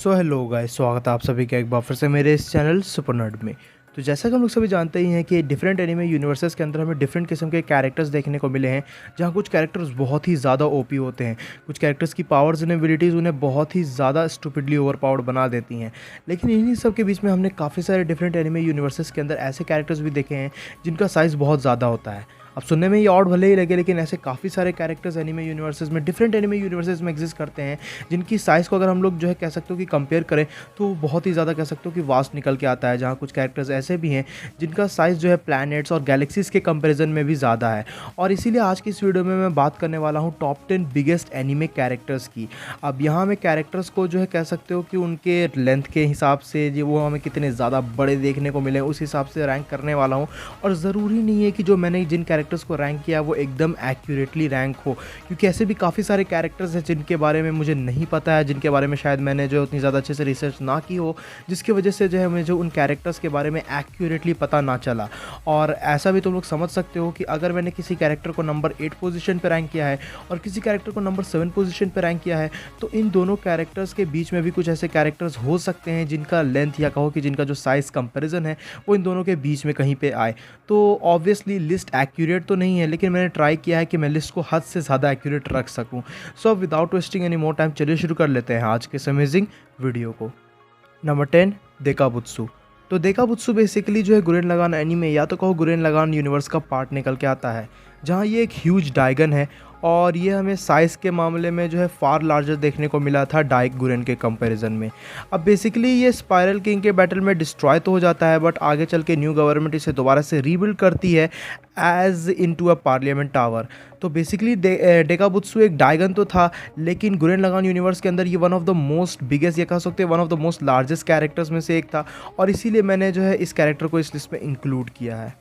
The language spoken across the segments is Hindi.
सो हेलो गाइस, स्वागत है आप सभी का एक बार फिर से मेरे इस चैनल सुपर नर्ड में। तो जैसा कि हम लोग सभी जानते ही हैं कि डिफरेंट एनिमे यूनिवर्सेस के अंदर हमें डिफरेंट किस्म के कैरेक्टर्स देखने को मिले हैं, जहाँ कुछ कैरेक्टर्स बहुत ही ज़्यादा ओपी होते हैं। कुछ कैरेक्टर्स की पावर्स एंड एबिलिटीज़ उन्हें बहुत ही ज़्यादा स्टूपिडली ओवरपावर्ड बना देती हैं। लेकिन इन्हीं सब के बीच में हमने काफ़ी सारे डिफरेंट एनिमे यूनिवर्सेस के अंदर ऐसे कैरेक्टर्स भी देखे हैं जिनका साइज़ बहुत ज़्यादा होता है। अब सुनने में ये ऑड भले ही लगे, लेकिन ऐसे काफ़ी सारे कैरेक्टर्स एनिमे यूनिवर्सेस में, डिफरेंट एनिमे यूनिवर्सेस में एग्जिस्ट करते हैं, जिनकी साइज़ को अगर हम लोग जो है कह सकते हो कि कंपेयर करें तो वो बहुत ही ज़्यादा कह सकते हो कि वास्ट निकल के आता है। जहाँ कुछ कैरेक्टर्स ऐसे भी हैं जिनका साइज़ जो है प्लैनेट्स और गैलेक्सीज़ के कंपैरिजन में भी ज़्यादा है। और इसीलिए आज की इस वीडियो में मैं बात करने वाला हूँ टॉप 10 बिगेस्ट एनिमे कैरेक्टर्स की। अब यहाँ मैं कैरेक्टर्स को जो है कह सकते हो कि उनके लेंथ के हिसाब से जो वो हमें कितने ज़्यादा बड़े देखने को मिले उस हिसाब से रैंक करने वाला हूँ। और ज़रूरी नहीं है कि जो मैंने जिन कैरेक्टर्स को रैंक किया वो एकदम एक्यूरेटली रैंक हो, क्योंकि ऐसे भी काफ़ी सारे कैरेक्टर्स हैं जिनके बारे में मुझे नहीं पता है, जिनके बारे में शायद मैंने जो उतनी ज़्यादा अच्छे से रिसर्च ना की हो, जिसकी वजह से जो है मुझे उन कैरेक्टर्स के बारे में एक्यूरेटली पता ना चला। और ऐसा भी तुम लोग समझ सकते हो कि अगर मैंने किसी कैरेक्टर को नंबर 8 पोजीशन पर रैंक किया है और किसी कैरेक्टर को नंबर 7 पोजीशन पर रैंक किया है, तो इन दोनों कैरेक्टर्स के बीच में भी कुछ ऐसे कैरेक्टर्स हो सकते हैं जिनका लेंथ या कहो कि जिनका जो साइज़ कंपेरिजन है वो इन दोनों के बीच में कहीं पे आए। तो ऑब्वियसली लिस्ट एक्यूरेट तो नहीं है, लेकिन मैंने ट्राई किया है कि मैं लिस्ट को हद से ज़्यादा एक्यूरेट रख सकूं। So without wasting any more time चलिए शुरू कर लेते हैं आज के इस अमेजिंग वीडियो को। नंबर 10, देकाबुत्सु। तो देकाबुत्सु बेसिकली जो है गुरेन लगान एनीमे या तो कहो गुरेन लगान यूनिवर्स का पार्ट निकल के आता है, जहाँ ये एक ह्यूज डायगन है और ये हमें साइज़ के मामले में जो है फार लार्जर देखने को मिला था डाइक गुरेन के कंपैरिजन में। अब बेसिकली ये स्पाइरल किंग के बैटल में डिस्ट्रॉय तो हो जाता है, बट आगे चल के न्यू गवर्नमेंट इसे दोबारा से रीबिल्ड करती है as into a parliament tower. तो बेसिकली डेकाबुत्सु एक डायगन तो था, लेकिन गुरेन लगान यूनिवर्स के अंदर ये one of the most biggest या कह सकते हैं one of the most largest characters में से एक था, और इसीलिए मैंने जो है इस कैरेक्टर को इस लिस्ट में इंक्लूड किया है।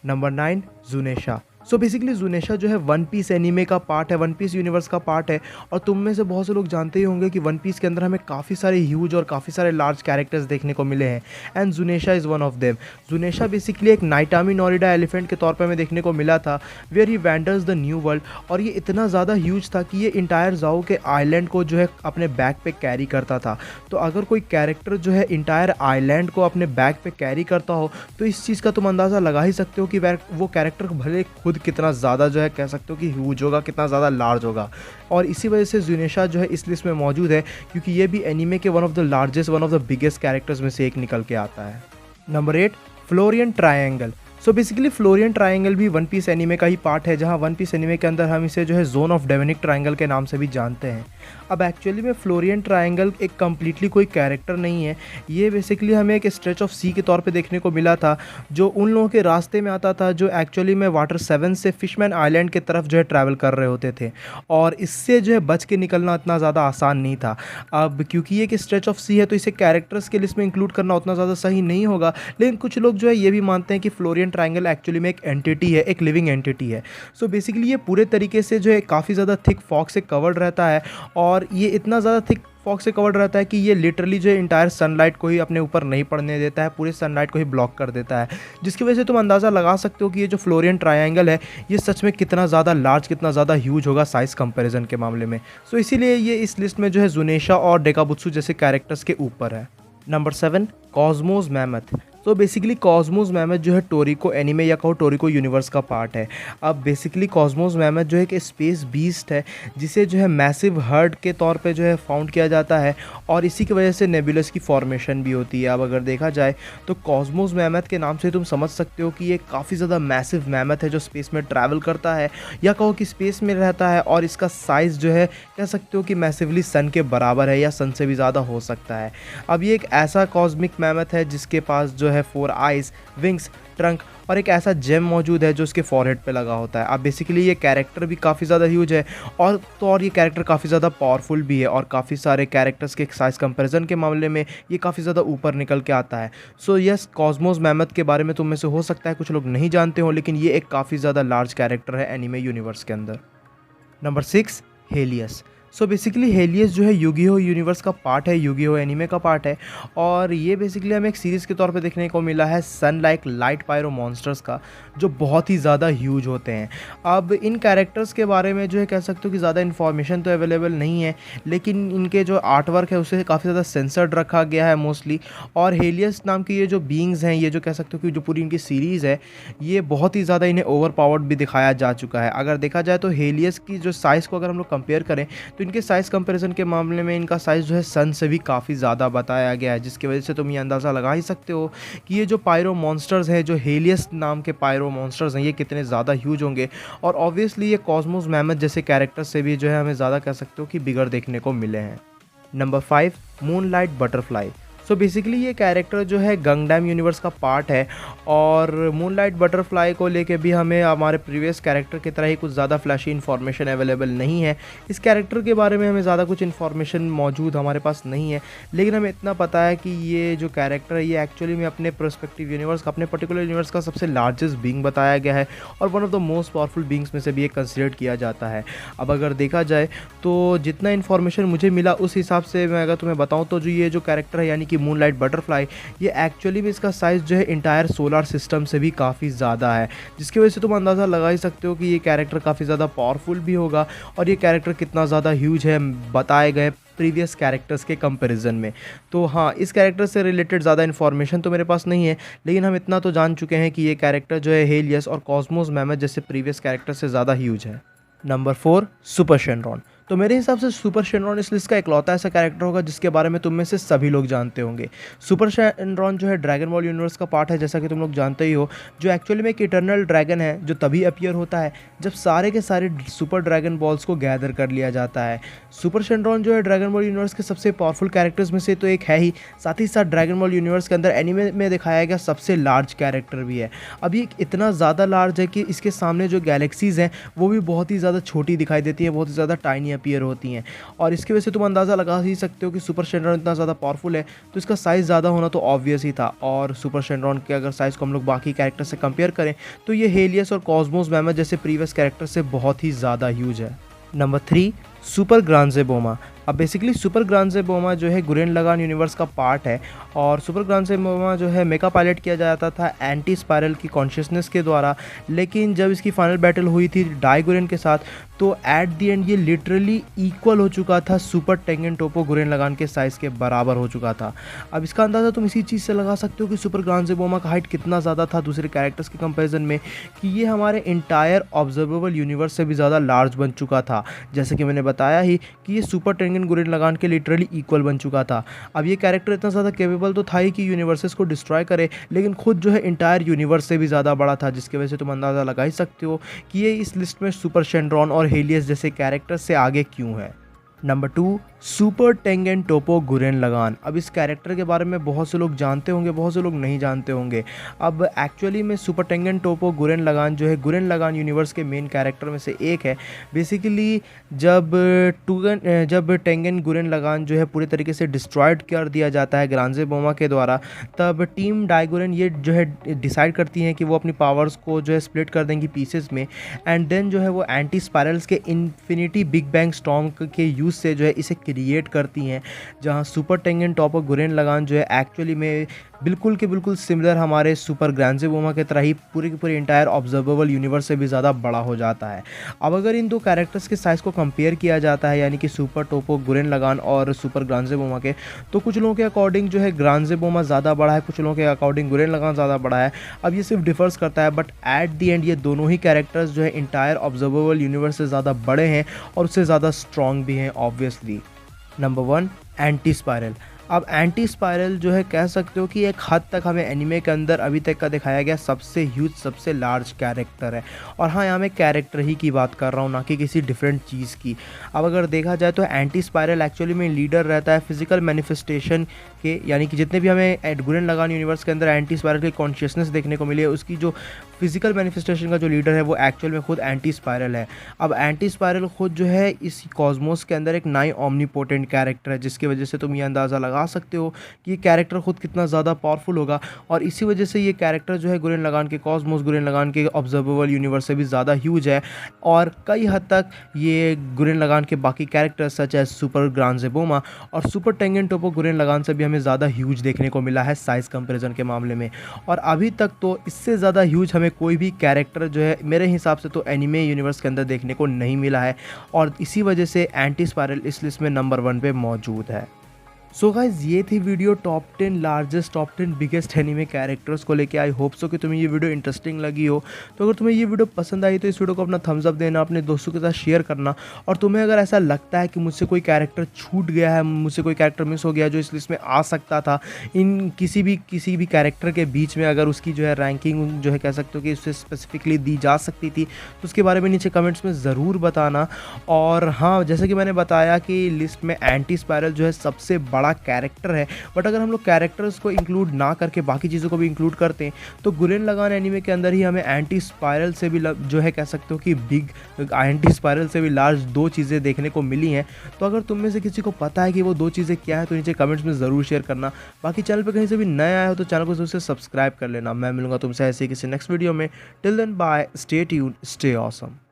नंबर 9, जुनेशा। सो बेसिकली जुनेशा जो है वन पीस एनीमे का पार्ट है, वन पीस यूनिवर्स का पार्ट है। और तुम में से बहुत से लोग जानते ही होंगे कि वन पीस के अंदर हमें काफ़ी सारे ह्यूज और काफ़ी सारे लार्ज कैरेक्टर्स देखने को मिले हैं, एंड जुनेशा इज़ वन ऑफ देम। जुनेशा बेसिकली एक नाइटामी नोरिडा एलिफेंट के तौर पर हमें देखने को मिला था, where he wanders the new world. और ये इतना ज़्यादा ह्यूज था कि ये इंटायर जाओ के आइलैंड को जो है अपने बैक पे कैरी करता था। तो अगर कोई कैरेक्टर जो है इंटायर आइलैंड को अपने बैक पे कैरी करता हो, तो इस चीज़ का तुम अंदाज़ा लगा ही सकते हो कि वो कैरेक्टर भले खुद कितना ज़्यादा जो है कह सकते हो कि ह्यूज होगा, कितना ज़्यादा लार्ज होगा। और इसी वजह से जुनेशा जो है इस लिस्ट में मौजूद है, क्योंकि ये भी एनीमे के one of the largest, one of the biggest characters में से एक निकल के आता है। Number 8, Florian triangle. So basically Florian triangle भी वन पीस एनीमे का ही पार्ट है, जहाँ वन पीस एनीमे के अंदर हम इसे जो है जोन ऑफ डेवनिक ट्रायंगल के नाम से भी जानते हैं। अब एक्चुअली में फ्लोरियन ट्रायंगल एक कम्प्लीटली कोई कैरेक्टर नहीं है, ये बेसिकली हमें एक स्ट्रेच ऑफ सी के तौर पे देखने को मिला था, जो उन लोगों के रास्ते में आता था जो एक्चुअली में वाटर 7 से फिशमैन आइलैंड की तरफ जो है ट्रैवल कर रहे होते थे, और इससे जो है बच के निकलना इतना ज़्यादा आसान नहीं था। अब क्योंकि ये एक स्ट्रेच ऑफ सी है, तो इसे कैरेक्टर्स के लिस्ट में इंक्लूड करना उतना ज़्यादा सही नहीं होगा, लेकिन कुछ लोग जो है ये भी मानते हैं कि फ्लोरियन ट्रायंगल एक्चुअली में एक एंटिटी है, एक लिविंग एंटिटी है। सो बेसिकली ये पूरे तरीके से जो है काफ़ी ज़्यादा थिक फॉग से कवर्ड रहता है, और ये इतना ज़्यादा थिक फॉग से कवर्ड रहता है कि ये लिटरली जो है इंटायर सनलाइट को ही अपने ऊपर नहीं पड़ने देता है, पूरे सनलाइट को ही ब्लॉक कर देता है, जिसकी वजह से तुम अंदाज़ा लगा सकते हो कि ये जो फ्लोरियन ट्रायंगल है ये सच में कितना ज़्यादा लार्ज, कितना ज़्यादा ह्यूज होगा साइज़ कंपैरिजन के मामले में। सो इसीलिए ये इस लिस्ट में जो है जुनेशा और डेकाबुत्सु जैसे कैरेक्टर्स के ऊपर है। Number 7, Cosmos mammoth. तो बेसिकली कॉस्मोस मैमथ जो है टोरिको एनीमे या कहो टोरिको यूनिवर्स का पार्ट है। अब बेसिकली कॉस्मोस मैमथ जो है एक स्पेस बीस्ट है, जिसे जो है मैसिव हर्ड के तौर पे जो है फाउंड किया जाता है, और इसी की वजह से नेबुलस की फॉर्मेशन भी होती है। अब अगर देखा जाए तो कॉस्मोस मैमथ के नाम से तुम समझ सकते हो कि ये काफ़ी ज़्यादा मैसिव मैमथ है जो स्पेस में ट्रैवल करता है, या कहो कि स्पेस में रहता है, और इसका साइज़ जो है कह सकते हो कि मैसिवली सन के बराबर है या सन से भी ज़्यादा हो सकता है। अब ये एक ऐसा कॉस्मिक मैमथ है जिसके पास जो है 4 आइज़, विंग्स, ट्रंक और एक ऐसा जेम मौजूद है जो उसके फॉरहेड पे लगा होता है। अब बेसिकली ये कैरेक्टर भी काफ़ी ज़्यादा ह्यूज है, और ये कैरेक्टर काफ़ी ज़्यादा पावरफुल भी है, और काफ़ी सारे कैरेक्टर्स के साइज़ कंपैरिजन के मामले में ये काफ़ी ज़्यादा ऊपर निकल के आता है। सो यस, कॉस्मोस मैमथ के बारे में तुम में से हो सकता है कुछ लोग नहीं जानते हो, लेकिन ये एक काफ़ी ज़्यादा लार्ज कैरेक्टर है एनीमे यूनिवर्स के अंदर। Number 6, Helios. So basically Helios जो है यूगियो यूनिवर्स का पार्ट है, यूगियो एनीमे का पार्ट है। और ये बेसिकली हमें एक सीरीज़ के तौर पे देखने को मिला है सन लाइक लाइट पायरो मॉन्स्टर्स का, जो बहुत ही ज़्यादा ह्यूज होते हैं। अब इन कैरेक्टर्स के बारे में जो है कह सकते हो कि ज़्यादा इन्फॉर्मेशन तो अवेलेबल नहीं है, लेकिन इनके जो आर्ट वर्क है उसे काफ़ी ज़्यादा सेंसर्ड रखा गया है मोस्टली। और हेलियस नाम की ये जो बीइंग्स हैं, ये जो कह सकते हो कि जो पूरी इनकी सीरीज़ है, ये बहुत ही ज़्यादा इन्हें ओवर पावर्ड भी दिखाया जा चुका है। अगर देखा जाए तो हेलियस की जो साइज़ को अगर हम लोग कंपेयर करें तो इनके साइज़ कंपैरिजन के मामले में इनका साइज़ जो है सन से भी काफ़ी ज़्यादा बताया गया है, जिसकी वजह से तुम ये अंदाज़ा लगा ही सकते हो कि ये जो पायरो मॉन्स्टर्स हैं, जो हेलियस नाम के पायरो मॉन्स्टर्स हैं, ये कितने ज़्यादा ह्यूज होंगे। और ऑब्वियसली ये कॉस्मोस मैमथ जैसे कैरेक्टर से भी जो है हमें ज़्यादा कह सकते हो कि बिगड़ देखने को मिले हैं। Number 5, moonlight butterfly. So basically ये कैरेक्टर जो है गंगडम यूनिवर्स का पार्ट है। और मूनलाइट बटरफ्लाई को लेके भी हमें हमारे प्रीवियस कैरेक्टर की तरह ही कुछ ज़्यादा फ्लैशी इन्फॉर्मेशन अवेलेबल नहीं है। इस कैरेक्टर के बारे में हमें ज़्यादा कुछ इन्फॉर्मेशन मौजूद हमारे पास नहीं है, लेकिन हमें इतना पता है कि ये जो कैरेक्टर है ये एक्चुअली में अपने प्रोस्पेक्टिव यूनिवर्स का, अपने पर्टिकुलर यूनिवर्स का सबसे लार्जेस्ट बीइंग बताया गया है और one of the most powerful beings में से भी एक कंसिडर किया जाता है। अब अगर देखा जाए तो जितना इन्फॉर्मेशन मुझे मिला उस हिसाब से मैं अगर तुम्हें बताऊँ तो जो ये जो कैरेक्टर है यानी कि मूनलाइट बटरफ्लाई, ये एक्चुअली में इसका साइज़ जो है इंटायर सोलर सिस्टम से भी काफ़ी ज़्यादा है, जिसकी वजह से तुम अंदाज़ा लगा ही सकते हो कि ये कैरेक्टर काफ़ी ज़्यादा पावरफुल भी होगा और ये कैरेक्टर कितना ज़्यादा ह्यूज है बताए गए प्रीवियस कैरेक्टर्स के कंपैरिजन में। तो हाँ, इस कैरेक्टर से रिलेटेड ज़्यादा इन्फॉर्मेशन तो मेरे पास नहीं है, लेकिन हम इतना तो जान चुके हैं कि ये कैरेक्टर जो है हेलियस और कॉस्मोस मैमथ जैसे प्रीवियस कैरेक्टर से ज़्यादा ह्यूज है। Number 4, super Shenron. तो मेरे हिसाब से सुपर शेनरॉन इस लिस्ट का इकलौता ऐसा कैरेक्टर होगा जिसके बारे में तुम में से सभी लोग जानते होंगे। सुपर शेनरॉन जो है ड्रैगन बॉल यूनिवर्स का पार्ट है, जैसा कि तुम लोग जानते ही हो, जो एक्चुअली में एक इटर्नल ड्रैगन है जो तभी अपीयर होता है जब सारे के सारे सुपर ड्रैगन बॉल्स को गैदर कर लिया जाता है। सुपर शेनरॉन जो है ड्रैगन बॉल यूनिवर्स के सबसे पावरफुल कैरेक्टर्स में से तो एक है ही साथ ड्रैगन बॉल यूनिवर्स के अंदर एनीमे में दिखाया गया सबसे लार्ज कैरेक्टर भी है। अब ये इतना ज़्यादा लार्ज है कि इसके सामने जो गैलेक्सीज़ हैं वो भी बहुत ही ज़्यादा छोटी दिखाई देती है, बहुत ही ज़्यादा टाइनी अपीयर होती हैं। और इसकी वजह से तुम अंदाज़ा लगा ही सकते हो कि सुपर शेनरॉन इतना ज़्यादा पावरफुल है तो इसका साइज़ ज़्यादा होना तो ऑब्वियस ही था। और सुपर शेनरॉन के अगर साइज़ को हम लोग बाकी कैरेक्टर से कंपेयर करें तो ये हेलियस और कॉस्मोस मैमथ जैसे प्रीवियस कैरेक्टर से बहुत ही ज़्यादा ह्यूज है। नंबर 3, सुपर ग्रांजेबोमा। अब बेसिकली सुपर ग्रांजेबोमा जो है गुरेन लगान यूनिवर्स का पार्ट है और सुपर ग्रांजेबोमा जो है मेका पायलट किया जाता था एंटी स्पायरल की कॉन्शियसनेस के द्वारा, लेकिन जब इसकी फाइनल बैटल हुई थी डाइगुरेन के साथ तो एट दी एंड ये लिटरली इक्वल हो चुका था, सुपर टेंगन टोपो गुरेन लगान के साइज़ के बराबर हो चुका था। अब इसका अंदाज़ा तुम इसी चीज़ से लगा सकते हो कि सुपर ग्रांजेबोमा का हाइट कितना ज़्यादा था दूसरे कैरेक्टर्स के कंपेरिजन में, कि ये हमारे इंटायर ऑब्जर्वेबल यूनिवर्स से भी ज़्यादा लार्ज बन चुका था। जैसे कि मैंने बताया ही कि ये सुपर टेंगन गुरेन लगान के लिटरली इक्वल बन चुका था। अब ये कैरेक्टर इतना ज़्यादा केपेबल तो था ही कि यूनिवर्सेस को डिस्ट्रॉय करे, लेकिन खुद जो है इंटायर यूनिवर्स से भी ज़्यादा बड़ा था, जिसकी वजह से तुम अंदाज़ा लगा ही सकते हो कि ये इस लिस्ट में सुपर शेनरॉन और हेलियस जैसे कैरेक्टर से आगे क्यों है। नंबर 2, सुपर टेंगन टोपो गुरेन लगान। अब इस कैरेक्टर के बारे में बहुत से लोग जानते होंगे, बहुत से लोग नहीं जानते होंगे। अब एक्चुअली में सुपर टेंगन टोपो गुरेन लगान जो है गुरेन लगान यूनिवर्स के मेन कैरेक्टर में से एक है। बेसिकली जब टेंगन गुरेन लगान जो है पूरे तरीके से डिस्ट्रॉयड कर दिया जाता है ग्रांजेबोमा के द्वारा, तब टीम डाइगुरेन ये जो है डिसाइड करती हैं कि वो अपनी पावर्स को जो है स्प्लिट कर देंगी पीसेस में, एंड देन जो है वो एंटी स्पायरल्स के इन्फिनिटी बिग बैंग स्टॉर्म के यूज़ से जो है इसे क्रिएट करती हैं, जहां सुपर टेंगन टोपो गुरेन लगान जो है एक्चुअली में बिल्कुल के बिल्कुल सिमिलर हमारे सुपर ग्रांजेबोमा की तरह ही पूरे के पूरे इंटायर ऑब्जर्वेबल यूनिवर्स से भी ज़्यादा बड़ा हो जाता है। अब अगर इन दो कैरेक्टर्स के साइज़ को कंपेयर किया जाता है, यानी कि सुपर टोपो गुरेन लगान और सुपर ग्रांजेबोमा के, तो कुछ लोगों के अकॉर्डिंग जो है ग्रांजेबोमा ज़्यादा बड़ा है, कुछ लोगों के अकॉर्डिंग गुरेन लगान ज़्यादा बड़ा है। अब ये सिर्फ डिफर्स करता है, बट एट दी एंड ये दोनों ही कैरेक्टर्स जो है इंटायर ऑब्जर्वेबल यूनिवर्स से ज़्यादा बड़े हैं और उससे ज़्यादा स्ट्रॉन्ग भी हैं ऑब्वियसली। Number 1, anti spiral. अब एंटी स्पायरल जो है कह सकते हो कि एक हद तक हमें एनिमे के अंदर अभी तक का दिखाया गया सबसे ह्यूज, सबसे लार्ज कैरेक्टर है। और हाँ, यहाँ मैं कैरेक्टर ही की बात कर रहा हूँ, ना कि किसी डिफरेंट चीज़ की। अब अगर देखा जाए तो एंटी स्पायरल एक्चुअली में लीडर रहता है फिजिकल मैनिफेस्टेशन के, यानी कि जितने भी हमें गुरेन लगान यूनिवर्स के अंदर एंटी स्पायरल की कॉन्शियसनेस देखने को मिली है, उसकी जो फिजिकल मैनिफेस्टेशन का जो लीडर है वो एक्चुअल में खुद एंटी स्पायरल है। अब एंटी स्पायरल खुद जो है इस कॉस्मोस के अंदर एक नाई ओमनीपोटेंट कैरेक्टर है, जिसकी वजह से तुम ये अंदाज़ा लगा बता सकते हो कि ये कैरेक्टर खुद कितना ज़्यादा पावरफुल होगा। और इसी वजह से ये कैरेक्टर जो है गुरेन लगान के कॉस्मोस गुरेन लगान के ऑब्जर्वेबल यूनिवर्स से भी ज़्यादा ह्यूज है। और कई हद तक ये गुरेन लगान के बाकी कैरेक्टर्स सच एज सुपर ग्रांजेबोमा और सुपर टेंगन टोपो गुरेन लगान से भी हमें ज़्यादा ह्यूज देखने को मिला है साइज़ कंपैरिजन के मामले में। और अभी तक तो इससे ज़्यादा ह्यूज हमें कोई भी कैरेक्टर जो है मेरे हिसाब से तो एनिमे यूनिवर्स के अंदर देखने को नहीं मिला है। और इसी वजह से एंटी स्पायरल इस लिस्ट में नंबर 1 पे मौजूद है। सो गाइज ये थी video top 10 largest top 10 biggest anime characters को लेके। आई होप सो कि तुम्हें ये वीडियो इंटरेस्टिंग लगी हो। तो अगर तुम्हें ये वीडियो पसंद आई तो इस वीडियो को अपना थम्स अप देना, अपने दोस्तों के साथ शेयर करना। और तुम्हें अगर ऐसा लगता है कि मुझसे कोई कैरेक्टर छूट गया है, मुझसे कोई कैरेक्टर मिस हो गया जो इस लिस्ट में आ सकता था, इन किसी भी कैरेक्टर के बीच में अगर उसकी जो है रैंकिंग जो है कह सकते हो कि उससे स्पेसिफिकली दी जा सकती थी, तो उसके बारे में नीचे कमेंट्स में ज़रूर बताना। और हाँ, जैसे कि मैंने बताया कि लिस्ट में एंटी स्पायरल जो है सबसे बड़ा कैरेक्टर है, बट अगर हम लोग कैरेक्टर्स को इंक्लूड ना करके बाकी चीज़ों को भी इंक्लूड करते हैं तो गुरेन लगान एनीमे के अंदर ही हमें एंटी स्पायरल से भी जो है कह सकते हो कि बिग एंटी स्पायरल से भी लार्ज 2 चीज़ें देखने को मिली हैं। तो अगर तुम में से किसी को पता है कि वो 2 चीज़ें क्या है तो नीचे कमेंट्स में ज़रूर शेयर करना। बाकी चैनल पर कहीं से भी नया आया हो तो चैनल को जरूर से सब्सक्राइब कर लेना। मैं मिलूंगा तुमसे ऐसे किसी नेक्स्ट वीडियो में। Till then bye, stay tuned, stay awesome.